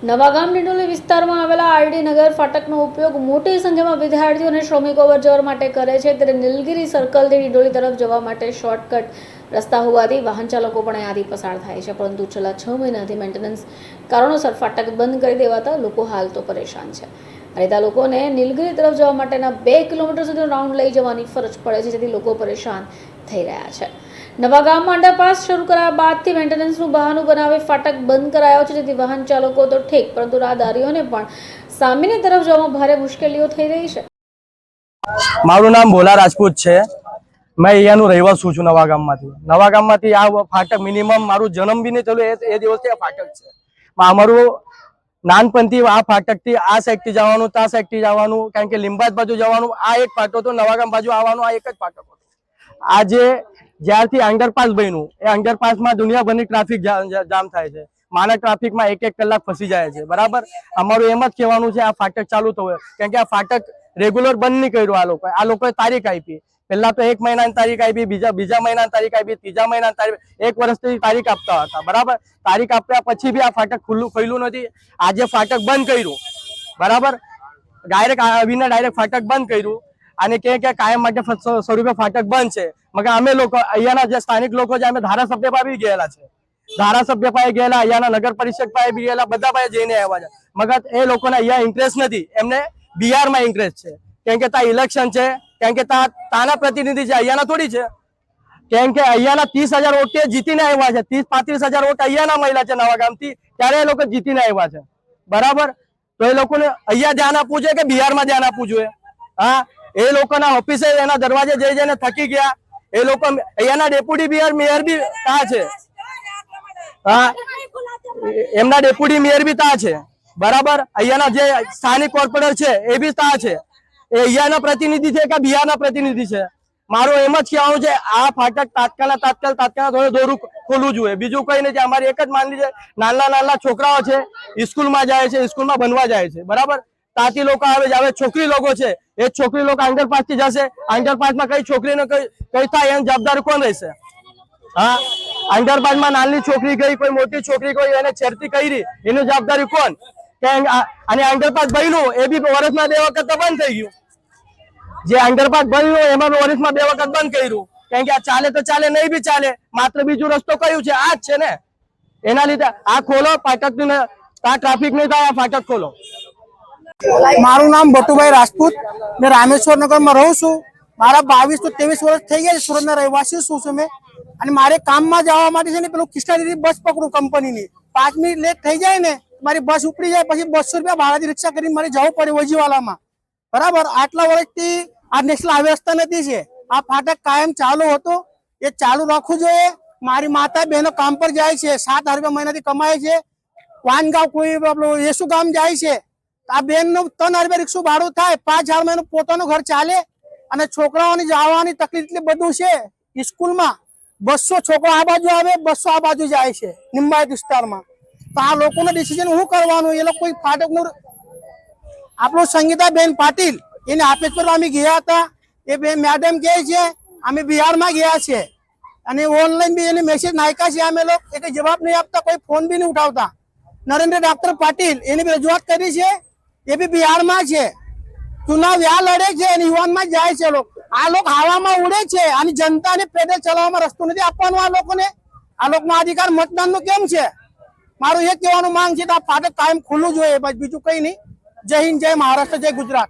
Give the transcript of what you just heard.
નવાગામ ડિંડોલી વિસ્તારમાં આવેલા આરડી નગર ફાટકનો ઉપયોગ મોટી સંખ્યામાં વિદ્યાર્થીઓ અને શ્રમિકો અવરજવર માટે કરે છે, ત્યારે નીલગિરી સર્કલથી ડિંડોલી તરફ જવા માટે શોર્ટકટ રસ્તા હોવાથી વાહન ચાલકો પણ અહીંયાથી પસાર થાય છે, પરંતુ છેલ્લા 6 મહિનાથી મેન્ટેનન્સ કારણોસર ફાટક બંધ કરી દેવાતા લોકો હાલ તો પરેશાન છે। રહેતા લોકોને નીલગિરી તરફ જવા માટેના 2 કિલોમીટર સુધી રાઉન્ડ લઈ જવાની ફરજ પડે છે, જેથી લોકો પરેશાન થઈ રહ્યા છે। નવાગામમાં અંડરપાસ શરૂ કરાયા બાદથી મેન્ટેનન્સનું બહાનું બનાવી ફાટક બંધ કરાયો છે, જેથી વાહન ચાલકો તો ઠીક પરંતુ રાહદારીઓને પણ સામેની તરફ જવામાં ભારે મુશ્કેલીઓ થઈ રહી છે। મારું નામ ભોલા રાજપૂત છે। मैं અહીંયાનું રહેવાસી છું નવાગામમાંથી આ ફાટક મિનિમમ મારું જન્મ બી નહીં થયો એ દિવસથી આ ફાટક છે। અમારું નાનપણથી આ ફાટકથી આ સાઈડથી જવાનું ત્યાં સાઈડથી જવાનું, કારણ કે લીંબાદ બાજુ જવાનું આ એક ફાટો હતો, નવાગામ બાજુ આવવાનું આ એક જ ફાટક હતો। આજે જ્યારથી અંડરપાસ બન્યું એ અંડરપાસમાં દુનિયાભરની ટ્રાફિક જામ થાય છે, માનવ ટ્રાફિકમાં 1-1 કલાક ફસી જાય છે, બરાબર। અમારું એમ જ કહેવાનું છે આ ફાટક ચાલુ થવું, કારણ કે આ ફાટક રેગ્યુલર બંધ નહીં કર્યું આ લોકોએ તારીખ આપી, પહેલા તો 1 મહિનાની તારીખ આપી, બીજા મહિનાની તારીખ આપી, ત્રીજા મહિનાની તારીખ, 1 વર્ષથી તારીખ આપતા હતા, બરાબર। તારીખ આપ્યા પછી બી આ ફાટક ખુલ્લું નથી। આજે ફાટક બંધ કર્યું, બરાબર, ડાયરેક્ટ આવીને ડાયરેક્ટ ફાટક બંધ કર્યું અને કે કાયમ માટે સ્વરૂપે ફાટક બંધ છે। મગર અમે લોકો અહીંયાના જે સ્થાનિક લોકો છે અમે ધારાસભ્ય પાસે બી ગયેલા છે, ધારાસભ્ય પાસે ગયેલા, અહીંયાના નગર પરિષદ પાસે બી ગયેલા, બધા પાસે જઈને આવ્યા છે, મગર એ લોકોને અહીંયા ઇન્ટરેસ્ટ નથી, એમને બિહારમાં ઇન્ટરેસ્ટ છે, કેમ કે ત્યાં ઇલેક્શન છે, કેમ કે તાના પ્રતિનિધિ છે, અહીંયાના થોડી છે, કેમ કે અહીંયાના 30,000 વોટ જીતીને આવ્યા છે, 30-35,000 વોટ અહીંયાના મહિલા છે નવાગામથી, ત્યારે એ લોકો જીતીને આવ્યા છે, બરાબર। તો એ લોકોને અહીંયા ધ્યાન આપવું જોઈએ કે બિહારમાં ધ્યાન આપવું જોઈએ? હા, એ લોકોના ઓફિસે એના દરવાજે જઈ જઈને થકી ગયા એ લોકો। અહીંયાના ડેપ્યુટી મેયર બી ત્યાં છે, હા, એમના ડેપ્યુટી મેયર બી ત્યાં છે, બરાબર। અહીંયાના જે સ્થાનિક કોર્પોરેટર છે એ બી ત્યાં છે, એ અહીંયાના પ્રતિનિધિ છે કે બિહારના પ્રતિનિધિ છે? મારું એમ જ કહેવાનું છે આ ફાટક તાત્કાલિક દોરું ખોલવું જોઈએ, બીજું કઈ નથી। અમારી એક જ માનવી છે, નાના છોકરાઓ છે, સ્કૂલમાં જાય છે, સ્કૂલમાં ભણવા જાય છે, બરાબર। ત્યાંથી લોકો આવે છે, હવે છોકરી લોકો છે એ છોકરી લોકો અંડરપાસ થી જશે, અંડરપાસમાં કઈ છોકરીને કઈ થાય એની જવાબદારી કોણ રહેશે? હા, અંડરપાસમાં નાની છોકરી ગઈ, કોઈ મોટી છોકરી ગઈ, એને છેડતી કરી, એની જવાબદારી કોણ? અને અંડરપાસ બન્યું એ બી વર્ષમાં 2 વખત તો બંધ થઈ ગયું, જે અંડરપાસ બન્યું એમાં વર્ષમાં 2 વખત બંધ કર્યું, કારણ કે આ ચાલે તો ચાલે, નહીં બી ચાલે, માત્ર બીજું રસ્તો કયું છે? આ જ છે ને, એના લીધે આ ખોલો ફાટક, ત્યાં ટ્રાફિક નહીં થાય, આ ફાટક ખોલો। મારું નામ બટુભાઈ રાજપૂત, મેં રામેશ્વર નગરમાં રહું છું। મારા 22 તો 23 વર્ષ થઈ ગયા છે, સુરતના રહેવાસી છું મેં, અને મારે કામમાં જવા માટે છે ને પેલું કૃષ્ણાજીની બસ પકડું કંપનીની, 5 મિનિટ લેટ થઈ જાય ને મારી બસ ઉપડી જાય, પછી 200 રૂપિયા ભાડાથી રિક્ષા કરીને મારે જવું પડે વજીવાલામાં, બરાબર। આટલા વર્ષથી આ નેશનલ હાઈવે રસ્તા નથી છે, આ ફાટક કાયમ ચાલુ હતો, એ ચાલુ રાખવું જોઈએ। મારી માતા બહેનો કામ પર જાય છે, 7,000 રૂપિયા મહિનાથી કમાય છે, વાનગાંવ કોઈ યેસુ ગામ જાય છે, આ બેન નું 3,000 રૂપિયા રિક્ષા ભાડું થાય, 5,000 માં એનું પોતાનું ઘર ચાલે, અને છોકરાઓની જવાની તકલીફ એટલી બધું છે। સ્કૂલમાં 200 છોકરો આ બાજુ આવે, 200 આ બાજુ જાય છે નિંબાયત વિસ્તારમાં, તો આ લોકોનું ડિસિઝન શું કરવાનું? એ લોકો કોઈ ફાટકનું, આપણું સંગીતાબેન પાટીલ એને આપેજ પર અમે ગયા હતા, એ બે મેડમ કહે છે અમે બિહારમાં ગયા છે, અને ઓનલાઈન બી એને મેસેજ નાખ્યા છે, અમે લોકો એ કઈ જવાબ નહીં આપતા, કોઈ ફોન બી નહીં ઉઠાવતા। નરેન્દ્ર ડોક્ટર પાટીલ એની બી રજૂઆત કરી છે, એ બી બિહારમાં છે, ચુનાવ યા લડે છે અને યુવાનમાં જાય છે લોકો, આ લોકો હવામાં ઉડે છે અને જનતાને પેદલ ચલાવવામાં રસ્તો નથી આપવાનો આ લોકોને। આ લોકોનો અધિકાર મતદાનનો કેમ છે? મારું એ કહેવાનું માંગ છે કે આ ફાટક કાયમ ખુલ્લું જોઈએ, બસ બીજું કઈ નહીં। જય હિન્દ, જય મહારાષ્ટ્ર, જય ગુજરાત।